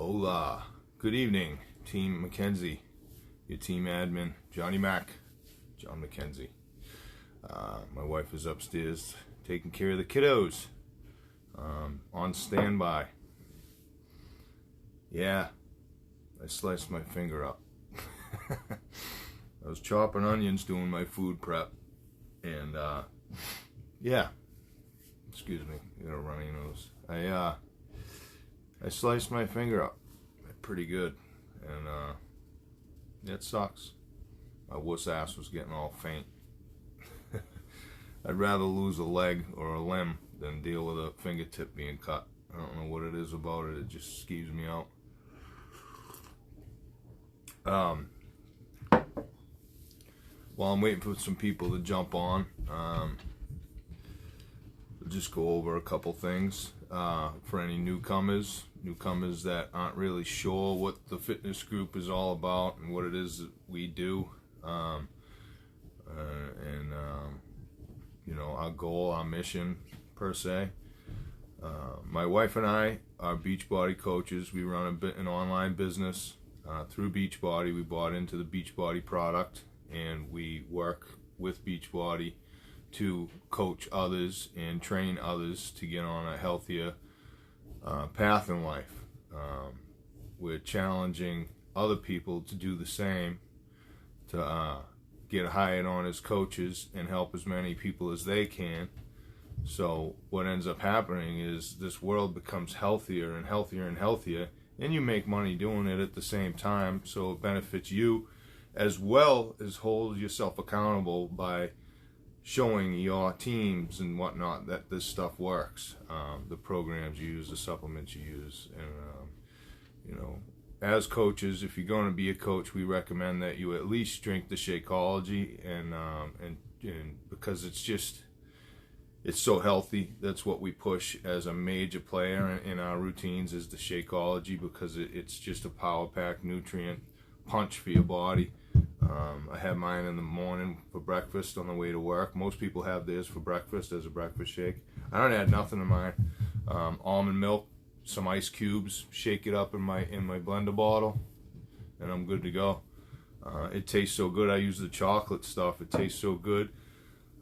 Hola. Good evening, Team McKenzie. Your team admin, Johnny Mac, John McKenzie. My wife is upstairs taking care of the kiddos. On standby. Yeah, I sliced my finger up. I was chopping onions doing my food prep. And, yeah. Excuse me, I got a runny nose. I sliced my finger up pretty good, and it sucks. My wuss ass was getting all faint. I'd rather lose a leg or a limb than deal with a fingertip being cut. I don't know what it is about it, it just skeeves me out. While I'm waiting for some people to jump on, I'll just go over a couple things for any newcomers that aren't really sure what the fitness group is all about and what it is that we do, you know, our goal, our mission per se. My wife and I are Beachbody coaches. We run an online business through Beachbody. We bought into the Beachbody product, and we work with Beachbody to coach others and train others to get on a healthier path in life. We're challenging other people to do the same, to get hired on as coaches and help as many people as they can. So what ends up happening is this world becomes healthier and healthier and healthier, and you make money doing it at the same time, so it benefits you as well as hold yourself accountable by showing your teams and whatnot that this stuff works. The programs you use, the supplements you use, and you know, as coaches, if you're going to be a coach, we recommend that you at least drink the Shakeology, and because it's so healthy. That's what we push as a major player in our routines, is the Shakeology, because it's just a power pack nutrient punch for your body. I have mine in the morning for breakfast on the way to work. Most people have theirs for breakfast as a breakfast shake. I don't add nothing to mine. Almond milk, some ice cubes, shake it up in my blender bottle, and I'm good to go. It tastes so good. I use the chocolate stuff. It tastes so good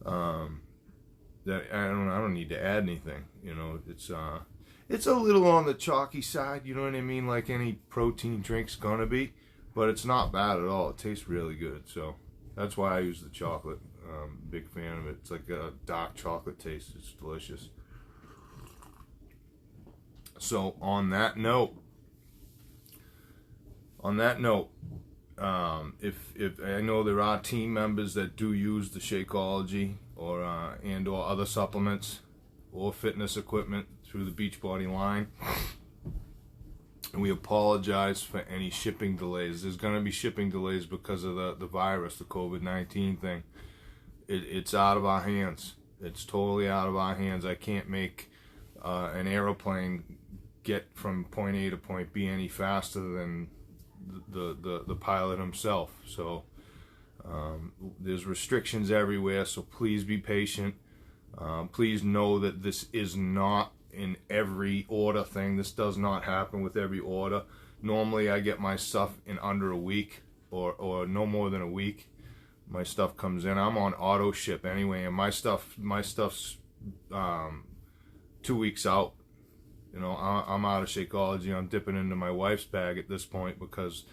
that I don't need to add anything. You know, it's a little on the chalky side. You know what I mean? Like any protein drink's gonna be. But it's not bad at all. It tastes really good. So that's why I use the chocolate. Big fan of it. It's like a dark chocolate taste. It's delicious. So on that note, if I know there are team members that do use the Shakeology or other supplements or fitness equipment through the Beachbody line, and we apologize for any shipping delays. There's going to be shipping delays because of the virus, the COVID-19 thing. It's out of our hands. It's totally out of our hands. I can't make an aeroplane get from point A to point B any faster than the pilot himself. So there's restrictions everywhere, so please be patient. Please know that this is not in every order thing. This does not happen with every order. Normally I get my stuff in under a week or no more than a week. My stuff comes in. I'm on auto ship anyway, and my stuff's 2 weeks out. You know, I'm out of Shakeology. I'm dipping into my wife's bag at this point because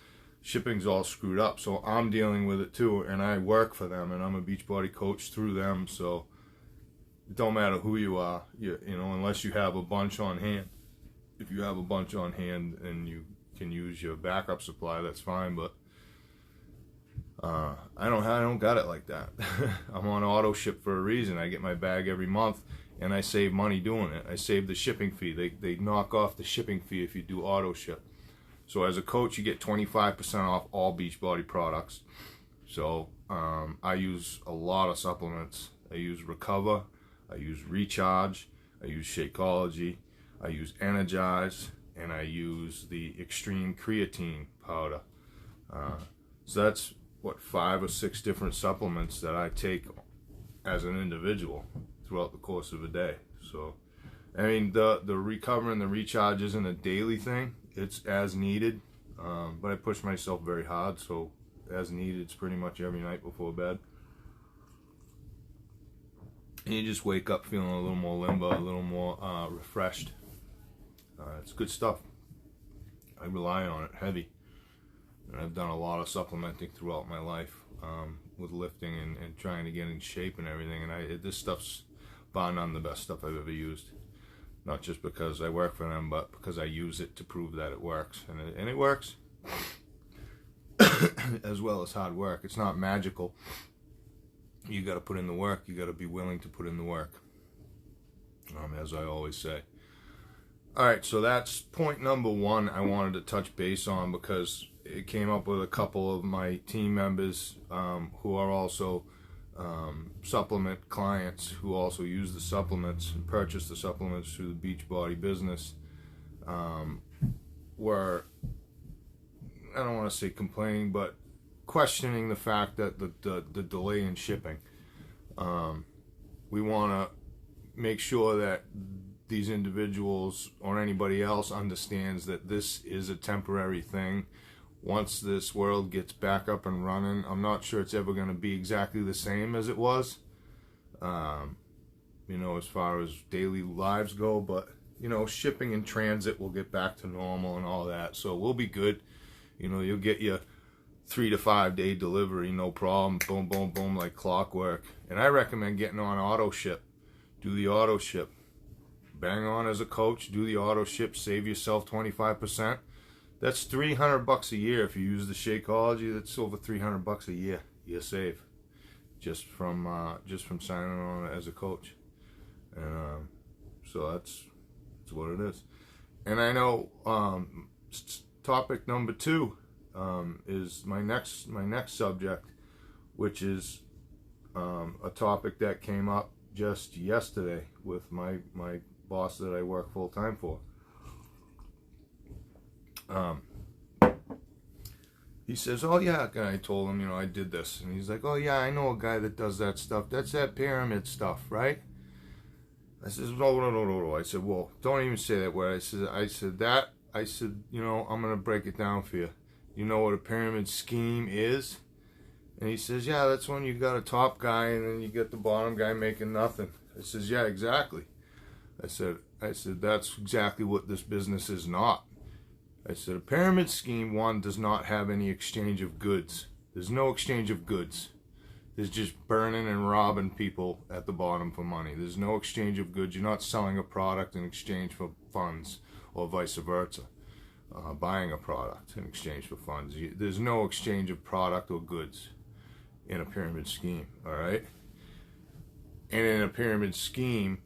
shipping's all screwed up. So I'm dealing with it too, and I work for them, and I'm a Beachbody coach through them. So it don't matter who you are, you know, unless you have a bunch on hand. If you have a bunch on hand and you can use your backup supply, that's fine. But I don't got it like that. I'm on auto ship for a reason. I get my bag every month, and I save money doing it. I save the shipping fee. They knock off the shipping fee if you do auto ship. So as a coach, you get 25% off all Beachbody products. So I use a lot of supplements. I use Recover, I use Recharge, I use Shakeology, I use Energize, and I use the Extreme Creatine powder. So that's, 5 or 6 different supplements that I take as an individual throughout the course of a day. So, I mean, the recover and the recharge isn't a daily thing. It's as needed. But I push myself very hard, so as needed, it's pretty much every night before bed. And you just wake up feeling a little more limber, a little more refreshed. It's good stuff. I rely on it heavy. And I've done a lot of supplementing throughout my life with lifting and trying to get in shape and everything. And this stuff's bar none the best stuff I've ever used. Not just because I work for them, but because I use it to prove that it works. And it works. As well as hard work. It's not magical. You got to put in the work. You got to be willing to put in the work. As I always say. Alright, so that's point number one I wanted to touch base on, because it came up with a couple of my team members who are also supplement clients, who also use the supplements and purchase the supplements through the Beachbody business, were, I don't want to say complaining, but questioning the fact that the delay in shipping. We want to make sure that these individuals or anybody else understands that this is a temporary thing. Once this world gets back up and running, I'm not sure it's ever going to be exactly the same as it was, as far as daily lives go, but shipping and transit will get back to normal and all that, so we'll be good. You'll get your 3 to 5 day delivery, no problem, boom, boom, boom, like clockwork. And I recommend getting on auto ship. Do the auto ship. Bang on as a coach, do the auto ship, save yourself 25%. That's $300 a year. If you use the Shakeology, that's over $300 a year you save just from signing on as a coach. And so that's what it is. And I know topic number 2 is my next subject, which is a topic that came up just yesterday with my boss that I work full time for. He says, "Oh yeah," and I told him, I did this, and he's like, "Oh yeah, I know a guy that does that stuff. That's that pyramid stuff, right?" I says, "No." I said, "Well, don't even say that word." I said, I'm gonna break it down for you. You know what a pyramid scheme is? And he says, "Yeah, that's when you got a top guy and then you get the bottom guy making nothing." I says, "Yeah, exactly." I said, "That's exactly what this business is not." I said, "A pyramid scheme, one, does not have any exchange of goods. There's no exchange of goods. There's just burning and robbing people at the bottom for money. There's no exchange of goods. You're not selling a product in exchange for funds, or vice versa. Buying a product in exchange for funds. There's no exchange of product or goods in a pyramid scheme, all right? And in a pyramid scheme,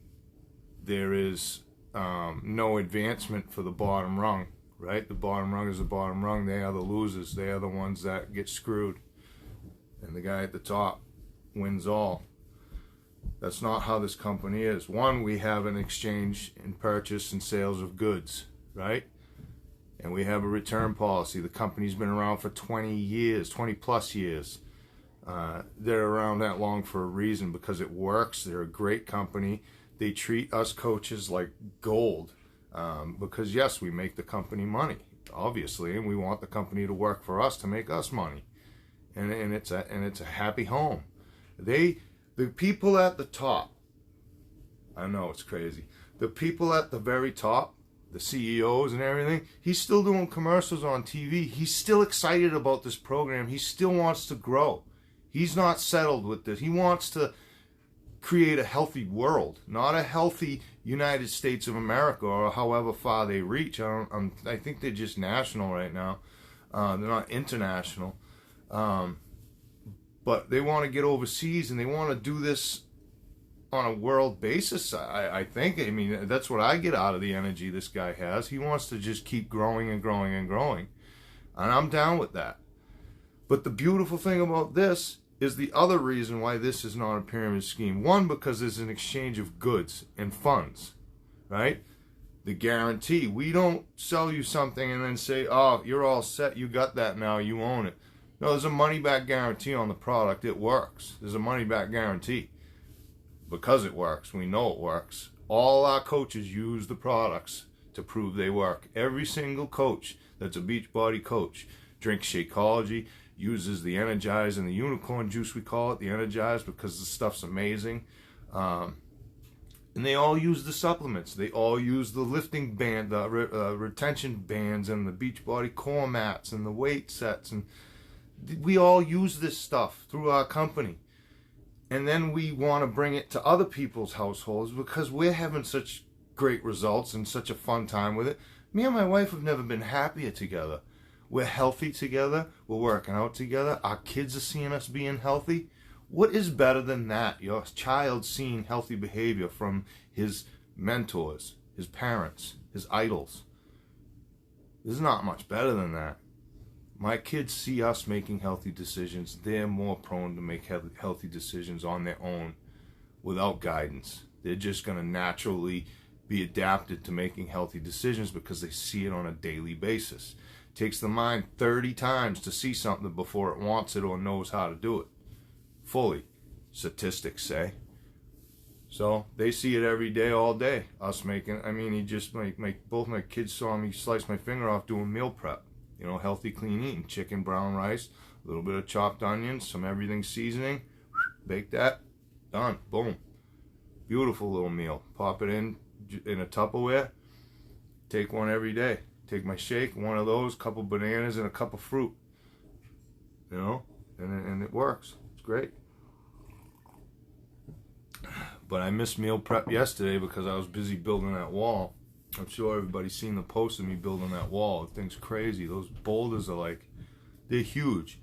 there is no advancement for the bottom rung, right? The bottom rung is the bottom rung. They are the losers. They are the ones that get screwed. And the guy at the top wins all. That's not how this company is. One, we have an exchange and purchase and sales of goods, right? And we have a return policy. The company's been around for 20 years, 20 plus years. They're around that long for a reason, because it works. They're a great company. They treat us coaches like gold, because yes, we make the company money, obviously, and we want the company to work for us to make us money, and it's a happy home. The people at the top, I know it's crazy. The people at the very top, the CEOs and everything, he's still doing commercials on TV. He's still excited about this program. He still wants to grow. He's not settled with this. He wants to create a healthy world, not a healthy United States of America, or however far they reach. I think they're just national right now. They're not international. But they want to get overseas, and they want to do this on a world basis, I think. I mean, that's what I get out of the energy this guy has. He wants to just keep growing and growing and growing. And I'm down with that. But the beautiful thing about this is the other reason why this is not a pyramid scheme. One, because there's an exchange of goods and funds, right? The guarantee. We don't sell you something and then say, "Oh, you're all set. You got that now. You own it." No, there's a money-back guarantee on the product. It works. There's a money-back guarantee. Because it works, we know it works. All our coaches use the products to prove they work. Every single coach that's a Beachbody coach drinks Shakeology, uses the Energize and the unicorn juice, we call it, the Energize, because the stuff's amazing. And they all use the supplements. They all use the lifting band, the retention bands, and the Beachbody core mats, and the weight sets. And we all use this stuff through our company. And then we want to bring it to other people's households because we're having such great results and such a fun time with it. Me and my wife have never been happier together. We're healthy together. We're working out together. Our kids are seeing us being healthy. What is better than that? Your child seeing healthy behavior from his mentors, his parents, his idols. There's not much better than that. My kids see us making healthy decisions. They're more prone to make healthy decisions on their own without guidance. They're just going to naturally be adapted to making healthy decisions because they see it on a daily basis. It takes the mind 30 times to see something before it wants it or knows how to do it fully, statistics say. So they see it every day, all day. Us making, he just, both my kids saw me slice my finger off doing meal prep. You know, healthy, clean eating. Chicken, brown rice, a little bit of chopped onions, some everything seasoning. Bake that, done, boom. Beautiful little meal. Pop it in a Tupperware. Take one every day. Take my shake, one of those, couple bananas, and a cup of fruit. You know, and it works. Great. But I missed meal prep yesterday because I was busy building that wall. I'm sure everybody's seen the post of me building that wall. The thing's crazy. Those boulders are they're huge.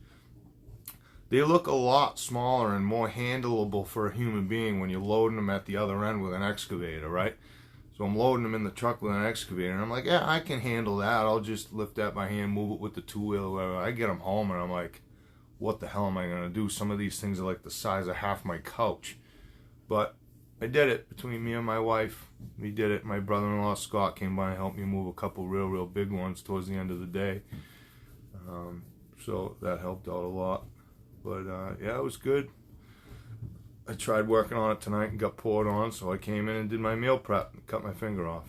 They look a lot smaller and more handleable for a human being when you're loading them at the other end with an excavator, right? So I'm loading them in the truck with an excavator, and I'm like, yeah, I can handle that. I'll just lift that by hand, move it with the two-wheel or whatever. I get them home, and I'm like, what the hell am I going to do? Some of these things are like the size of half my couch. But I did it between me and my wife. We did it. My brother-in-law, Scott, came by and helped me move a couple real big ones towards the end of the day. So that helped out a lot. But, yeah, it was good. I tried working on it tonight and got poured on, so I came in and did my meal prep and cut my finger off.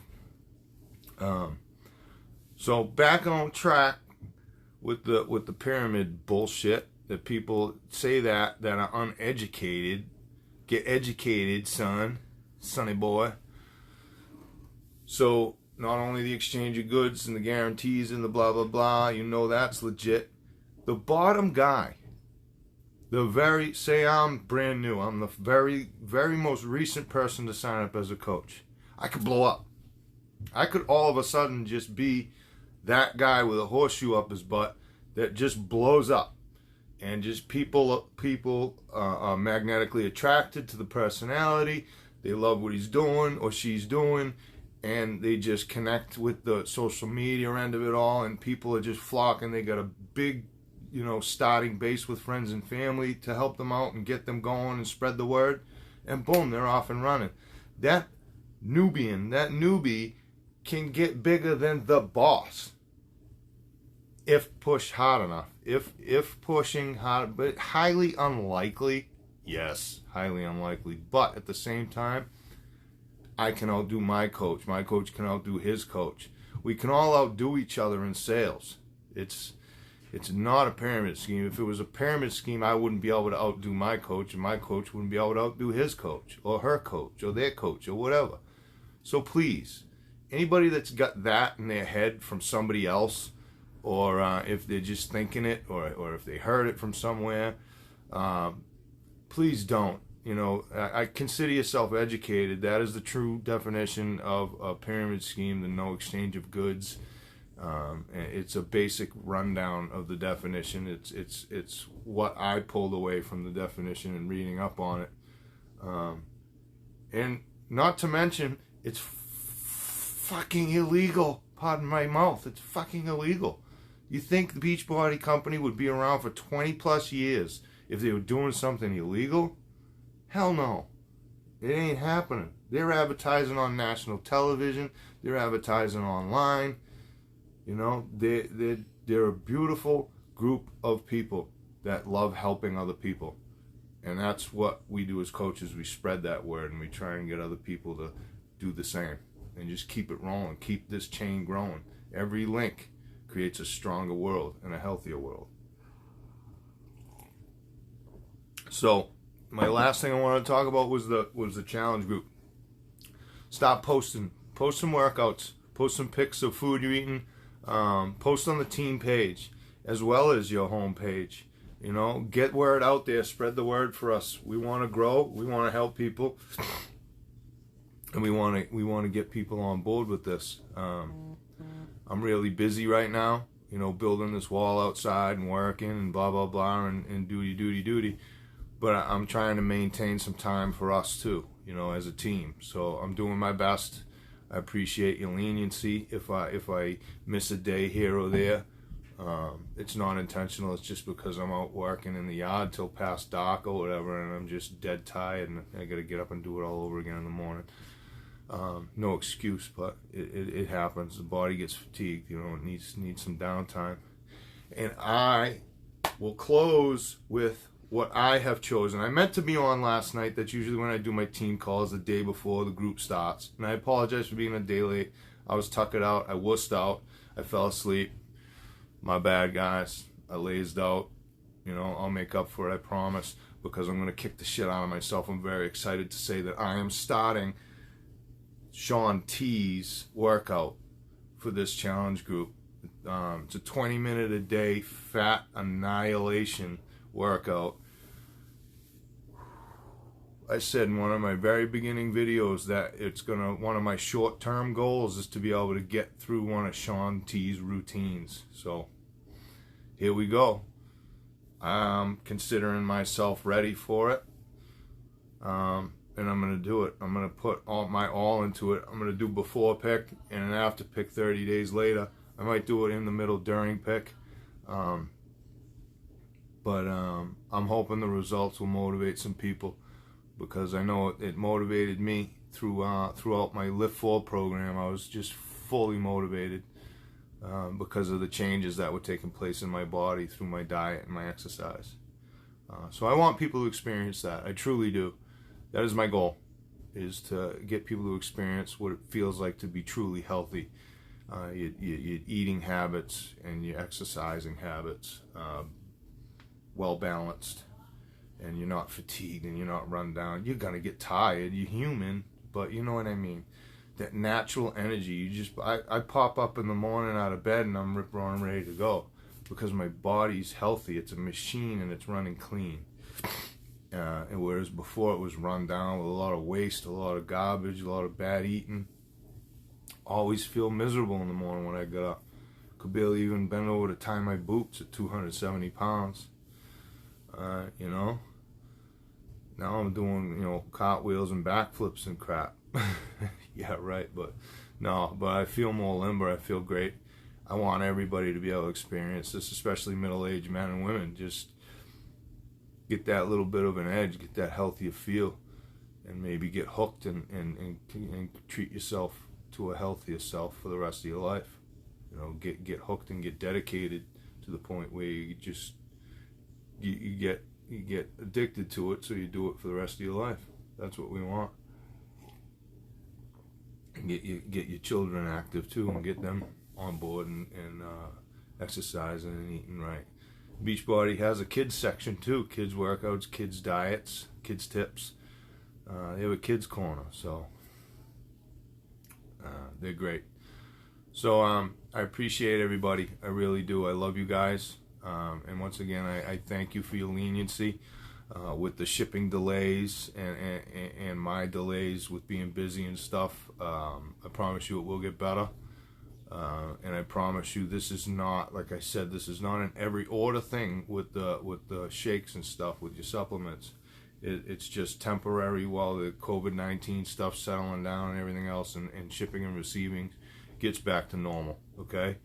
So back on track with the pyramid bullshit. That people say that are uneducated. Get educated, sonny boy. So not only the exchange of goods and the guarantees and the blah blah blah, you know that's legit. The bottom guy, say I'm brand new, I'm the very most recent person to sign up as a coach. I could blow up. I could all of a sudden just be that guy with a horseshoe up his butt that just blows up. And just people are magnetically attracted to the personality. They love what he's doing or she's doing, and they just connect with the social media end of it all. And people are just flocking. They got a big, starting base with friends and family to help them out and get them going and spread the word. And boom, they're off and running. That newbie can get bigger than the boss if pushed hard enough. If pushing hard, but highly unlikely. Yes, highly unlikely. But at the same time, I can outdo my coach. My coach can outdo his coach. We can all outdo each other in sales. It's not a pyramid scheme. If it was a pyramid scheme, I wouldn't be able to outdo my coach, and my coach wouldn't be able to outdo his coach or her coach or their coach or whatever. So please, anybody that's got that in their head from somebody else, or if they're just thinking it, or if they heard it from somewhere, please don't. I consider yourself educated. That is the true definition of a pyramid scheme, the no exchange of goods. It's a basic rundown of the definition. It's what I pulled away from the definition and reading up on it. And not to mention, it's fucking illegal. Pardon my mouth. It's fucking illegal. You think the Beachbody Company would be around for 20 plus years if they were doing something illegal? Hell no. It ain't happening. They're advertising on national television. They're advertising online. They're a beautiful group of people that love helping other people. And that's what we do as coaches. We spread that word and we try and get other people to do the same and just keep it rolling, keep this chain growing. Every link creates a stronger world and a healthier world. So my last thing I want to talk about was the challenge group. Stop posting. Post some workouts. Post some pics of food you're eating. Post on the team page as well as your home page. You know, get word out there. Spread the word for us. We want to grow. We want to help people, and we want to get people on board with this. I'm really busy right now. You know, building this wall outside and working and blah blah blah and duty. But I'm trying to maintain some time for us too. You know, as a team. So I'm doing my best. I appreciate your leniency if I miss a day here or there. It's not intentional. It's just because I'm out working in the yard till past dark or whatever, and I'm just dead tired, and I got to get up and do it all over again in the morning. No excuse, but it happens. The body gets fatigued. You know, it needs some downtime. And I will close with what I have chosen. I meant to be on last night. That's usually when I do my team calls, the day before the group starts. And I apologize for being a day late. I was tuckered out. I wussed out. I fell asleep. My bad, guys. I lazed out. You know, I'll make up for it, I promise, because I'm going to kick the shit out of myself. I'm very excited to say that I am starting Shaun T's workout for this challenge group. It's a 20-minute a day fat annihilation workout. I said in one of my very beginning videos that one of my short-term goals is to be able to get through one of Shaun T's routines. So here we go. I'm considering myself ready for it. And I'm going to do it. I'm going to put all into it. I'm going to do before pick and an after pick 30 days later. I might do it in the middle during pick. But I'm hoping the results will motivate some people, because I know it motivated me throughout my Lift 4 program. I was just fully motivated because of the changes that were taking place in my body through my diet and my exercise. So I want people to experience that. I truly do. That is my goal, is to get people to experience what it feels like to be truly healthy. Your eating habits and your exercising habits, well balanced, and you're not fatigued and you're not run down. You're gonna get tired. You're human, but you know what I mean. That natural energy. I pop up in the morning out of bed and I'm rip roaring ready to go, because my body's healthy. It's a machine and it's running clean. And whereas before it was run down with a lot of waste, a lot of garbage, a lot of bad eating. Always feel miserable in the morning when I get up. Could barely even bend over to tie my boots at 270 pounds. You know. Now I'm doing, you know, cartwheels and backflips and crap. Yeah, right. But I feel more limber. I feel great. I want everybody to be able to experience this, especially middle-aged men and women. Just get that little bit of an edge, get that healthier feel, and maybe get hooked and treat yourself to a healthier self for the rest of your life. You know, get hooked and get dedicated to the point where you just you get addicted to it, so you do it for the rest of your life. That's what we want. And get your children active too, and get them on board and exercising and eating right. Beachbody has a kids section too, kids workouts, kids diets, kids tips. They have a kids corner, so they're great. So I appreciate everybody. I really do. I love you guys. And once again, I thank you for your leniency with the shipping delays and my delays with being busy and stuff. I promise you it will get better. And I promise you this is not, like I said, this is not an every order thing with the shakes and stuff, with your supplements. It's just temporary while the COVID-19 stuff settling down and everything else, and shipping and receiving gets back to normal, okay?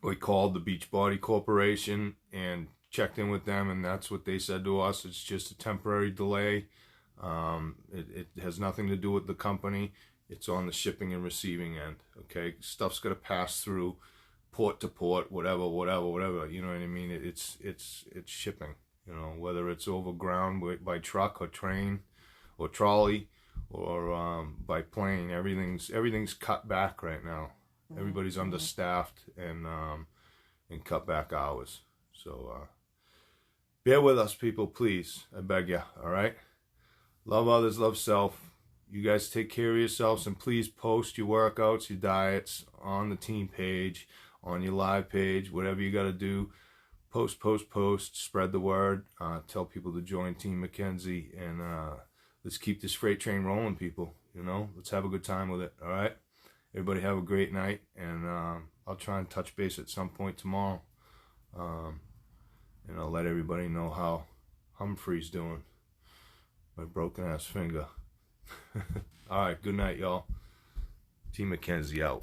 We called the Beachbody Corporation and checked in with them, and that's what they said to us. It's just a temporary delay. It has nothing to do with the company. It's on the shipping and receiving end, okay? Stuff's got to pass through port to port, whatever, you know what I mean? It's shipping, you know, whether it's over ground by truck or train or trolley by plane. Everything's cut back right now. Everybody's understaffed and cut back hours. So bear with us, people, please. I beg you. All right. Love others, love self. You guys take care of yourselves, and please post your workouts, your diets on the team page, on your live page, whatever you got to do. Post. Spread the word. Tell people to join Team Mackenzie, and let's keep this freight train rolling, people. You know, let's have a good time with it. All right. Everybody have a great night, and I'll try and touch base at some point tomorrow, and I'll let everybody know how Humphrey's doing. My broken ass finger. All right. Good night, y'all. Team Mackenzie out.